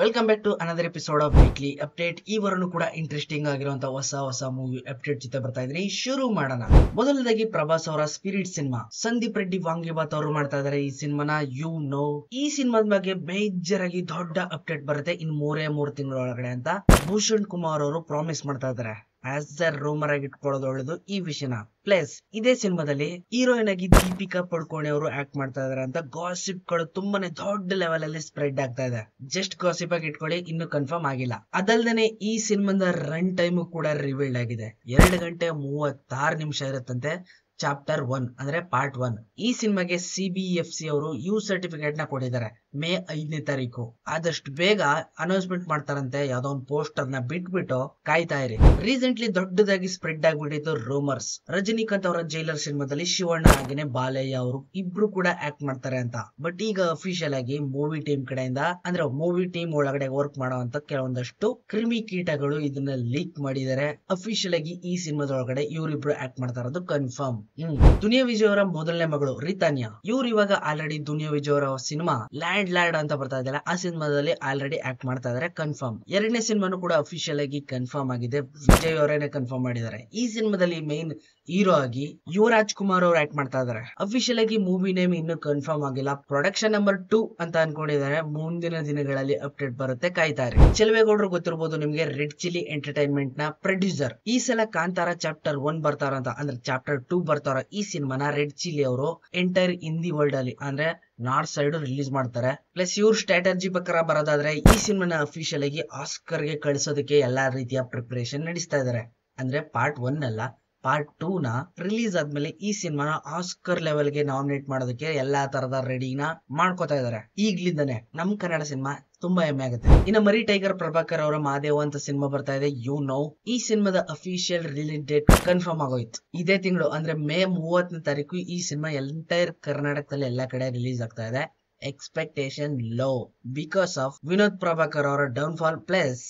Welcome back to another episode of weekly update. ಈ ವಾರನೂ ಕೂಡ ಇಂಟ್ರೆಸ್ಟಿಂಗ್ ಆಗಿರುವಂತಹ ಹೊಸ ಮೂವಿ ಅಪ್ಡೇಟ್ ಜೊತೆ ಬರ್ತಾ ಇದ್ರಿ. ಶುರು ಮಾಡೋಣ. ಮೊದಲನೇದಾಗಿ ಪ್ರಭಾಸ್ ಅವರ ಸ್ಪಿರಿಟ್ ಸಿನಿಮಾ, ಸಂದೀಪ್ ರೆಡ್ಡಿ ವಾಂಗಿಬಾತ್ ಅವರು ಮಾಡ್ತಾ ಇದಾರೆ ಈ ಸಿನಿಮಾನ. ಈ ಸಿನಿಮಾದ ಬಗ್ಗೆ ಮೇಜರ್ ಆಗಿ ದೊಡ್ಡ ಅಪ್ಡೇಟ್ ಬರುತ್ತೆ ಇನ್ 3 ತಿಂಗಳ ಒಳಗಡೆ ಅಂತ ಭೂಷಣ್ ಕುಮಾರ್ ಅವರು ಪ್ರಾಮಿಸ್ ಮಾಡ್ತಾ ಇದಾರೆ. ಆಸ್ ಅ ರೂಮರ್ ಆಗಿ ಇಟ್ಕೊಳ್ಳೋದು ಒಳ್ಳೇದು ಈ ವಿಷಯನ. ಪ್ಲಸ್ ಇದೇ ಸಿನಿಮಾದಲ್ಲಿ ಹೀರೋಯಿನ್ ಆಗಿ ದೀಪಿಕಾ ಪಡುಕೋಣೆ ಅವರು ಆಕ್ಟ್ ಮಾಡ್ತಾ ಇದಾರೆ ಅಂತ ಗಾಸಿಪ್ ಗಳು ತುಂಬಾನೇ ದೊಡ್ಡ ಲೆವೆಲ್ ಅಲ್ಲಿ ಸ್ಪ್ರೆಡ್ ಆಗ್ತಾ ಇದೆ. ಜಸ್ಟ್ ಗಾಸಿಪ್ ಆಗಿ ಇಟ್ಕೊಳ್ಳಿ, ಇನ್ನು ಕನ್ಫರ್ಮ್ ಆಗಿಲ್ಲ. ಅದಲ್ದೇನೆ ಈ ಸಿನಿಮಾದ ರನ್ ಟೈಮ್ ಕೂಡ ರಿವೀಲ್ಡ್ ಆಗಿದೆ. 2 ಗಂಟೆ 36 ನಿಮಿಷ ಇರುತ್ತಂತೆ. ಚಾಪ್ಟರ್ 1 ಅಂದ್ರೆ ಪಾರ್ಟ್ 1. ಈ ಸಿನಿಮಾಗೆ CBFC ಅವರು ಯು ಸರ್ಟಿಫಿಕೇಟ್ ನ ಕೊಟ್ಟಿದ್ದಾರೆ ಮೇ 5ನೇ ತಾರೀಕು. ಆದಷ್ಟು ಬೇಗ ಅನೌನ್ಸ್ಮೆಂಟ್ ಮಾಡ್ತಾರಂತೆ. ಯಾವ್ದೋ ಒಂದು ಪೋಸ್ಟರ್ ನ ಬಿಟ್ಬಿಟ್ಟು ಕಾಯ್ತಾ ಇರಿ. ರೀಸೆಂಟ್ಲಿ ದೊಡ್ಡದಾಗಿ ಸ್ಪ್ರೆಡ್ ಆಗ್ಬಿಟ್ಟಿತ್ತು ರೂಮರ್ಸ್, ರಜನಿಕಾಂತ್ ಅವರ ಜೈಲರ್ ಸಿನಿಮಾದಲ್ಲಿ ಶಿವಣ್ಣ ಹಾಗೇನೆ ಬಾಲಯ್ಯ ಅವರು ಇಬ್ರು ಕೂಡ ಆಕ್ಟ್ ಮಾಡ್ತಾರೆ ಅಂತ. ಬಟ್ ಈಗ ಅಫಿಷಿಯಲ್ ಆಗಿ ಮೂವಿ ಟೀಮ್ ಕಡೆಯಿಂದ, ಅಂದ್ರೆ ಮೂವಿ ಟೀಮ್ ಒಳಗಡೆ ವರ್ಕ್ ಮಾಡುವಂತ ಕೆಲವೊಂದಷ್ಟು ಕ್ರಿಮಿ ಕೀಟಗಳು ಇದನ್ನ ಲೀಕ್ ಮಾಡಿದ್ದಾರೆ. ಅಫಿಷಿಯಲ್ ಆಗಿ ಈ ಸಿನಿಮಾದೊಳಗಡೆ ಇವರಿಬ್ರು ಆಕ್ಟ್ ಮಾಡ್ತಾ ಇರೋದು ಕನ್ಫರ್ಮ್. ದುನಿಯಾ ವಿಜಯ್ ಅವರ ಮೊದಲನೇ ಮಗಳು ರಿತಾನ್ಯಾ, ಇವ್ರು ಇವಾಗ ಆಲ್ರೆಡಿ ದುನಿಯಾ ವಿಜಯ್ ಅವರ ಸಿನಿಮಾ ಲ್ಯಾಂಡ್ ಅಂತ ಬರ್ತಾ ಇದೆಯಲ್ಲ, ಆ ಸಿನಿಮಾದಲ್ಲಿ ಆಲ್ರೆಡಿ ಆಕ್ಟ್ ಮಾಡ್ತಾ ಇದಾರೆ ಕನ್ಫರ್ಮ್. 2ನೇ ಸಿನಿಮಾನು ಕೂಡ ಅಫಿಷಿಯಲ್ ಆಗಿ ಕನ್ಫರ್ಮ್ ಆಗಿದೆ. ವಿಜಯ್ ಅವರೇನೆ ಕನ್ಫರ್ಮ್ ಮಾಡಿದ್ದಾರೆ. ಈ ಸಿನಿಮಾದಲ್ಲಿ ಮೇನ್ ಹೀರೋ ಆಗಿ ಯುವರಾಜ್ ಕುಮಾರ್ ಅವರು ಆಕ್ಟ್ ಮಾಡ್ತಾ ಇದಾರೆ. ಅಫಿಷಿಯಲ್ ಆಗಿ ಮೂವಿ ನೇಮ್ ಇನ್ನು ಕನ್ಫರ್ಮ್ ಆಗಿಲ್ಲ. ಪ್ರೊಡಕ್ಷನ್ ನಂಬರ್ 2 ಅಂತ ಅನ್ಕೊಂಡಿದ್ದಾರೆ. ಮುಂದಿನ ದಿನಗಳಲ್ಲಿ ಅಪ್ಡೇಟ್ ಬರುತ್ತೆ, ಕಾಯ್ತಾ ಇರಿ. ಚೆಲುವೇಗೌಡರು ಗೊತ್ತಿರಬಹುದು ನಿಮ್ಗೆ, ರೆಡ್ ಚಿಲ್ಲಿ ಎಂಟರ್ಟೈನ್ಮೆಂಟ್ ನ ಪ್ರೊಡ್ಯೂಸರ್. ಈ ಸಲ ಕಾಂತಾರ ಚಾಪ್ಟರ್ 1 ಬರ್ತಾರಂತ, ಅಂದ್ರೆ ಚಾಪ್ಟರ್ 2 ಬರ್ತಾರ. ಈ ಸಿನಿಮಾನ ರೆಡ್ ಚಿಲ್ಲಿ ಅವರು ಎಂಟೈರ್ ಹಿಂದಿ ವರ್ಲ್ಡ್ ಅಲ್ಲಿ ಅಂದ್ರೆ ನಾರ್ತ್ ಸೈಡ್ ರಿಲೀಸ್ ಮಾಡ್ತಾರೆ. ಪ್ಲಸ್ ಇವ್ರ ಸ್ಟ್ರಾಟಜಿ ಪ್ರಕಾರ ಬರೋದಾದ್ರೆ ಈ ಸಿನಿಮಾನ ಅಫಿಷಿಯಲ್ ಆಗಿ ಆಸ್ಕರ್ ಗೆ ಕಳಿಸೋದಕ್ಕೆ ಎಲ್ಲಾ ರೀತಿಯ ಪ್ರಿಪರೇಷನ್ ನಡೆಸ್ತಾ ಇದಾರೆ. ಅಂದ್ರೆ ಪಾರ್ಟ್ 1 ಅಲ್ಲ, ಪಾರ್ಟ್ 2 ನ ರಿಲೀಸ್ ಆದ್ಮೇಲೆ ಈ ಸಿನಿಮಾನ ಆಸ್ಕರ್ ಲೆವೆಲ್ ಗೆ ನಾಮಿನೇಟ್ ಮಾಡೋದಕ್ಕೆ ಎಲ್ಲಾ ತರದ ರೆಡಿನ ಮಾಡ್ಕೋತಾ ಇದಾರೆ. ಈಗ್ಲಿಂದಾನೆ ನಮ್ ಕನ್ನಡ ಸಿನಿಮಾ ತುಂಬಾ ಹೆಮ್ಮೆ ಆಗುತ್ತೆ. ಇನ್ನು ಮರಿ ಟೈಗರ್ ಪ್ರಭಾಕರ್ ಅವರ ಮಹಾದೇವ ಅಂತ ಸಿನಿಮಾ ಬರ್ತಾ ಇದೆ. ಈ ಸಿನಿಮಾದ ಅಫಿಷಿಯಲ್ ರಿಲೀಸ್ ಡೇಟ್ ಕನ್ಫರ್ಮ್ ಆಗೋಯ್ತು. ಇದೇ ತಿಂಗಳು ಅಂದ್ರೆ ಮೇ 30ನೇ ತಾರೀಕು ಈ ಸಿನಿಮಾ ಎಂಟೈರ್ ಕರ್ನಾಟಕದಲ್ಲಿ ಎಲ್ಲಾ ಕಡೆ ರಿಲೀಸ್ ಆಗ್ತಾ ಇದೆ. Expectation low because of Vinod Prabhakar ಅವರ ಡೌನ್ ಫಾಲ್ ಪ್ಲಸ್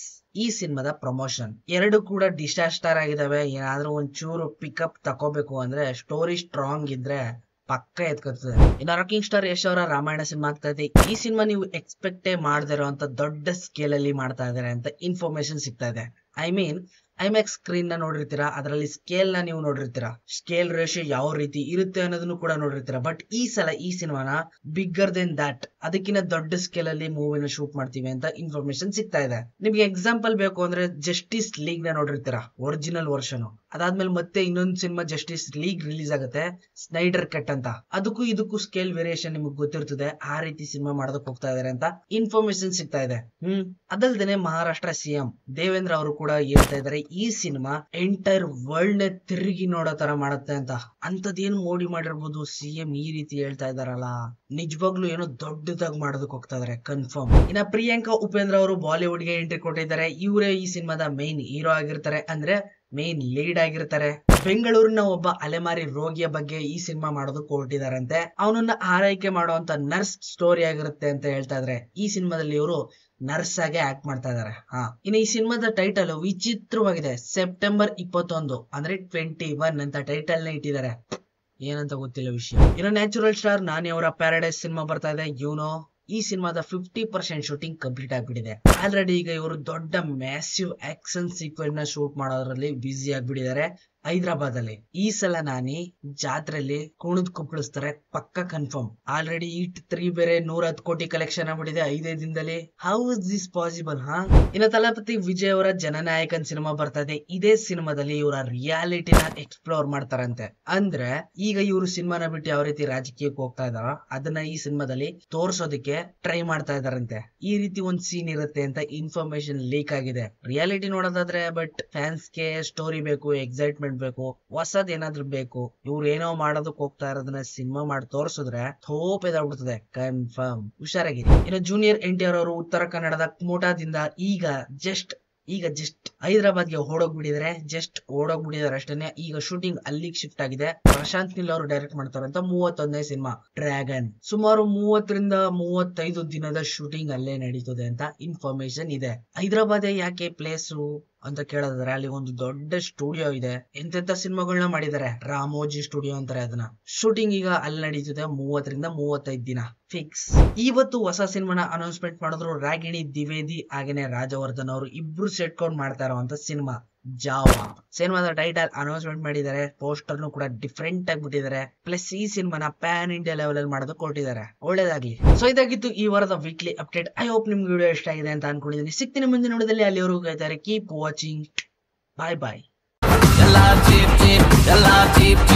ಈ ಸಿನಿಮಾದ ಪ್ರಮೋಷನ್ ಎರಡು ಕೂಡ ಡಿಸಾಸ್ಟರ್ ಆಗಿದಾವೆ. ಏನಾದ್ರೂ ಒಂಚೂರು ಪಿಕಪ್ ತಕೋಬೇಕು ಅಂದ್ರೆ ಸ್ಟೋರಿ ಸ್ಟ್ರಾಂಗ್ ಇದ್ರೆ ಪಕ್ಕ ಎತ್ಕೊತದೆ. ಇನ್ನು ರಾಕಿಂಗ್ ಸ್ಟಾರ್ ಯಶ್ ಅವರ ರಾಮಾಯಣ ಸಿನಿಮಾ ಆಗ್ತಾ ಇದೆ. ಈ ಸಿನಿಮಾ ನೀವು ಎಕ್ಸ್ಪೆಕ್ಟೇ ಮಾಡದಿರೋ ಅಂತ ದೊಡ್ಡ ಸ್ಕೇಲ್ ಅಲ್ಲಿ ಮಾಡ್ತಾ ಇದಾರೆ ಅಂತ ಇನ್ಫಾರ್ಮೇಶನ್ ಸಿಗ್ತಾ ಇದೆ. ಐ ಮೀನ್ ಐಮ್ಯಾಕ್ಸ್ ಸ್ಕ್ರೀನ್ ನ ನೋಡಿರ್ತೀರಾ, ಅದರಲ್ಲಿ ಸ್ಕೇಲ್ ನ ನೀವು ನೋಡಿರ್ತೀರಾ, ಸ್ಕೇಲ್ ರೇಷಿಯೋ ಯಾವ ರೀತಿ ಇರುತ್ತೆ ಅನ್ನೋದನ್ನು ಕೂಡ ನೋಡಿರ್ತೀರಾ. ಬಟ್ ಈ ಸಲ ಈ ಸಿನಿಮಾನ ಬಿಗ್ಗರ್ ದೆನ್ ದಟ್, ಅದಕ್ಕಿಂತ ದೊಡ್ಡ ಸ್ಕೇಲ್ ಅಲ್ಲಿ ಮೂವಿನ ಶೂಟ್ ಮಾಡ್ತೀವಿ ಅಂತ ಇನ್ಫಾರ್ಮೇಶನ್ ಸಿಗ್ತಾ ಇದೆ. ನಿಮ್ಗೆ ಎಕ್ಸಾಂಪಲ್ ಬೇಕು ಅಂದ್ರೆ ಜಸ್ಟಿಸ್ ಲೀಗ್ ನ ನೋಡಿರ್ತೀರಾ, ಒರಿಜಿನಲ್ ವರ್ಷನ್. ಅದಾದ್ಮೇಲೆ ಮತ್ತೆ ಇನ್ನೊಂದು ಸಿನಿಮಾ ಜಸ್ಟಿಸ್ ಲೀಗ್ ರಿಲೀಸ್ ಆಗುತ್ತೆ, ಸ್ನೈಡರ್ ಕಟ್ ಅಂತ. ಅದಕ್ಕೂ ಇದಕ್ಕೂ ಸ್ಕೇಲ್ ವೇರಿಯೇಷನ್ ನಿಮ್ಗೆ ಗೊತ್ತಿರ್ತದೆ. ಆ ರೀತಿ ಸಿನಿಮಾ ಮಾಡೋದಕ್ಕೆ ಹೋಗ್ತಾ ಇದಾರೆ ಅಂತ ಇನ್ಫಾರ್ಮೇಶನ್ ಸಿಗ್ತಾ ಇದೆ. ಅದಲ್ದೇನೆ ಮಹಾರಾಷ್ಟ್ರ CM ದೇವೇಂದ್ರ ಅವರು ಕೂಡ ಹೇಳ್ತಾ ಇದಾರೆ ಈ ಸಿನಿಮಾ ಎಂಟೈರ್ ವರ್ಲ್ಡ್ ನೇ ತಿರುಗಿ ನೋಡೋ ತರ ಮಾಡುತ್ತೆ ಅಂತ. ಅಂತದೇನು ಮೋಡಿ ಮಾಡಿರ್ಬೋದು CM ಈ ರೀತಿ ಹೇಳ್ತಾ ಇದಾರಲ್ಲ, ನಿಜವಾಗ್ಲೂ ಏನೋ ದೊಡ್ಡದಾಗಿ ಮಾಡೋದಕ್ಕೆ ಹೋಗ್ತಾ ಇದಾರೆ ಕನ್ಫರ್ಮ್. ಇನ್ನ ಪ್ರಿಯಾಂಕಾ ಉಪೇಂದ್ರ ಅವರು ಬಾಲಿವುಡ್ ಗೆ ಎಂಟ್ರಿ ಕೊಟ್ಟಿದ್ದಾರೆ. ಇವರೇ ಈ ಸಿನಿಮಾದ ಮೇನ್ ಹೀರೋ ಆಗಿರ್ತಾರೆ, ಅಂದ್ರೆ ಮೇನ್ ಲೀಡ್ ಆಗಿರ್ತಾರೆ. ಬೆಂಗಳೂರಿನ ಒಬ್ಬ ಅಲೆಮಾರಿ ರೋಗಿಯ ಬಗ್ಗೆ ಈ ಸಿನಿಮಾ ಮಾಡೋದಕ್ಕೆ ಹೊರಟಿದಾರಂತೆ. ಅವನನ್ನ ಆರೈಕೆ ಮಾಡುವಂತ ನರ್ಸ್ ಸ್ಟೋರಿ ಆಗಿರುತ್ತೆ ಅಂತ ಹೇಳ್ತಾ ಇದ್ರೆ ಈ ಸಿನಿಮಾದಲ್ಲಿ ಇವರು ನರ್ಸ್ ಆಗಿ ಆಕ್ಟ್ ಮಾಡ್ತಾ ಇದಾರೆ. ಇನ್ನು ಈ ಸಿನಿಮಾದ ಟೈಟಲ್ ವಿಚಿತ್ರವಾಗಿದೆ. ಸೆಪ್ಟೆಂಬರ್ 21 ಅಂದ್ರೆ 21 ಅಂತ ಟೈಟಲ್ ನ ಇಟ್ಟಿದ್ದಾರೆ. ಏನಂತ ಗೊತ್ತಿಲ್ಲ ವಿಷಯ. ಇನ್ನು ನ್ಯಾಚುರಲ್ ಸ್ಟಾರ್ ನಾನಿ ಅವರ ಪ್ಯಾರಡೈಸ್ ಸಿನಿಮಾ ಬರ್ತಾ ಇದೆ. ಈ ಸಿನಿಮಾದ 50% ಶೂಟಿಂಗ್ ಕಂಪ್ಲೀಟ್ ಆಗ್ಬಿಟ್ಟಿದೆ ಆಲ್ರೆಡಿ. ಈಗ ಇವರು ದೊಡ್ಡ ಮ್ಯಾಸಿವ್ ಆಕ್ಷನ್ ಸೀಕ್ವೆನ್ಸ್ ನ ಶೂಟ್ ಮಾಡೋದ್ರಲ್ಲಿ ಬ್ಯುಸಿ ಆಗ್ಬಿಟ್ಟಿದ್ದಾರೆ ಹೈದರಾಬಾದ್ ಅಲ್ಲಿ. ಈ ಸಲ ನಾನಿ ಜಾತ್ರೆಯಲ್ಲಿ ಕುಣಿದ್ ಕುಪ್ಪಳಿಸ್ತಾರೆ ಪಕ್ಕ ಕನ್ಫರ್ಮ್. ಆಲ್ರೆಡಿ ಈಟ್ 3 ಬೇರೆ 110 ಕೋಟಿ ಕಲೆಕ್ಷನ್ ಆಗ್ಬಿಟ್ಟಿದೆ 5 ದಿನದಲ್ಲಿ. How is this possible? ಇನ್ನು ತಲಪತಿ ವಿಜಯ್ ಅವರ ಜನನಾಯಕನ್ ಸಿನಿಮಾ ಬರ್ತಾ ಇದೆ. ಇದೇ ಸಿನಿಮಾದಲ್ಲಿ ಇವರ ರಿಯಾಲಿಟಿನ ಎಕ್ಸ್ಪ್ಲೋರ್ ಮಾಡ್ತಾರಂತೆ. ಅಂದ್ರೆ ಈಗ ಇವರು ಸಿನಿಮಾನ ಬಿಟ್ಟು ಯಾವ ರೀತಿ ರಾಜಕೀಯಕ್ಕೆ ಹೋಗ್ತಾ ಇದಾರೋ ಅದನ್ನ ಈ ಸಿನಿಮಾದಲ್ಲಿ ತೋರ್ಸೋದಕ್ಕೆ ಟ್ರೈ ಮಾಡ್ತಾ ಇದಾರಂತೆ. ಈ ರೀತಿ ಒಂದ್ ಸೀನ್ ಇರುತ್ತೆ ಅಂತ ಇನ್ಫಾರ್ಮೇಶನ್ ಲೀಕ್ ಆಗಿದೆ. ರಿಯಾಲಿಟಿ ನೋಡೋದಾದ್ರೆ ಬಟ್ ಫ್ಯಾನ್ಸ್ ಗೆ ಸ್ಟೋರಿ ಬೇಕು, ಎಕ್ಸೈಟ್ಮೆಂಟ್ ಬೇಕು, ಹೊಸದ್ ಏನಾದ್ರು ಬೇಕು. ಇವ್ರು ಏನೋ ಮಾಡೋದಕ್ಕೆ ಹೋಗ್ತಾ ಇರೋದನ್ನ ಸಿನಿಮಾ ಮಾಡಿ ತೋರ್ಸಿದ್ರೆ ಥೋಪ್ ಎದಾಗ್ಬಿಡ್ತದೆ ಕನ್ಫರ್ಮ್. ಹುಷಾರಾಗಿರಿ. ಇನ್ನು ಜೂನಿಯರ್ NTR ಅವರು ಉತ್ತರ ಕನ್ನಡದ ಕುಮಟಾದಿಂದ ಈಗ ಜಸ್ಟ್ ಹೈದರಾಬಾದ್ಗೆ ಓಡೋಗ್ಬಿಟ್ಟಿದ್ದಾರೆ ಅಷ್ಟೇನೆ. ಈಗ ಶೂಟಿಂಗ್ ಅಲ್ಲಿಗೆ ಶಿಫ್ಟ್ ಆಗಿದೆ. ಪ್ರಶಾಂತ್ ನೀಲ್ ಅವರು ಡೈರೆಕ್ಟ್ ಮಾಡ್ತಾರಂತ 31ನೇ ಸಿನಿಮಾ ಡ್ರ್ಯಾಗನ್. ಸುಮಾರು 30ರಿಂದ 35 ದಿನದ ಶೂಟಿಂಗ್ ಅಲ್ಲೇ ನಡೀತದೆ ಅಂತ ಇನ್ಫಾರ್ಮೇಶನ್ ಇದೆ. ಹೈದರಾಬಾದ್ ಯಾಕೆ ಪ್ಲೇಸು? ಅಂತ ಕೇಳಿದ್ರೆ ಅಲ್ಲಿ ಒಂದು ದೊಡ್ಡ ಸ್ಟುಡಿಯೋ ಇದೆ. ಎಂತೆಂತ ಸಿನಿಮಾಗಳನ್ನ ಮಾಡಿದ್ದಾರೆ. ರಾಮೋಜಿ ಸ್ಟುಡಿಯೋ ಅಂತಾರೆ ಅದನ್ನ. ಶೂಟಿಂಗ್ ಈಗ ಅಲ್ಲಿ ನಡೀತಿದೆ 30-35 ದಿನ ಫಿಕ್ಸ್. ಇವತ್ತು ಹೊಸ ಸಿನಿಮಾನ ಅನೌನ್ಸ್ಮೆಂಟ್ ಮಾಡಿದ್ರು. ರಾಗಿಣಿ ದ್ವಿವೇದಿ ಹಾಗೇನೆ ರಾಜವರ್ಧನ್ ಅವರು ಇಬ್ರು ಸೆಟ್ಕೊಂಡು ಮಾಡ್ತಾ ಇರುವಂತ ಸಿನಿಮಾ ಜಾವಾ. ಸಿನಿಮಾದ ಟೈಟಲ್ ಅನೌನ್ಸ್ಮೆಂಟ್ ಮಾಡಿದ್ದಾರೆ. ಪೋಸ್ಟರ್ ಕೂಡ ಡಿಫ್ರೆಂಟ್ ಆಗಿ ಬಿಟ್ಟಿದ್ದಾರೆ. ಪ್ಲಸ್ ಈ ಸಿನಿಮಾನ ಪ್ಯಾನ್ ಇಂಡಿಯಾ ಲೆವೆಲ್ ಅಲ್ಲಿ ಮಾಡೋದಕ್ಕೆ ಕೊಟ್ಟಿದ್ದಾರೆ. ಒಳ್ಳೇದಾಗ್ಲಿ. ಸೊ ಇದಾಗಿತ್ತು ಈ ವಾರದ ವೀಕ್ಲಿ ಅಪ್ಡೇಟ್. ಐ ಹೋಪ್ ನಿಮ್ಗೆ ವಿಡಿಯೋ ಇಷ್ಟ ಆಗಿದೆ ಅಂತ ಅನ್ಕೊಂಡಿದ್ದೀನಿ. ಸಿಗ್ತೀನಿ ಮುಂದಿನ ವಿಡಿಯೋದಲ್ಲಿ. ಅಲ್ಲಿವರೆಗೂ ಕಾಯ್ತಾರೆ. Keep watching. ಬಾಯ್ ಬಾಯ್. ಎಲ್ಲ ಚೀಪ್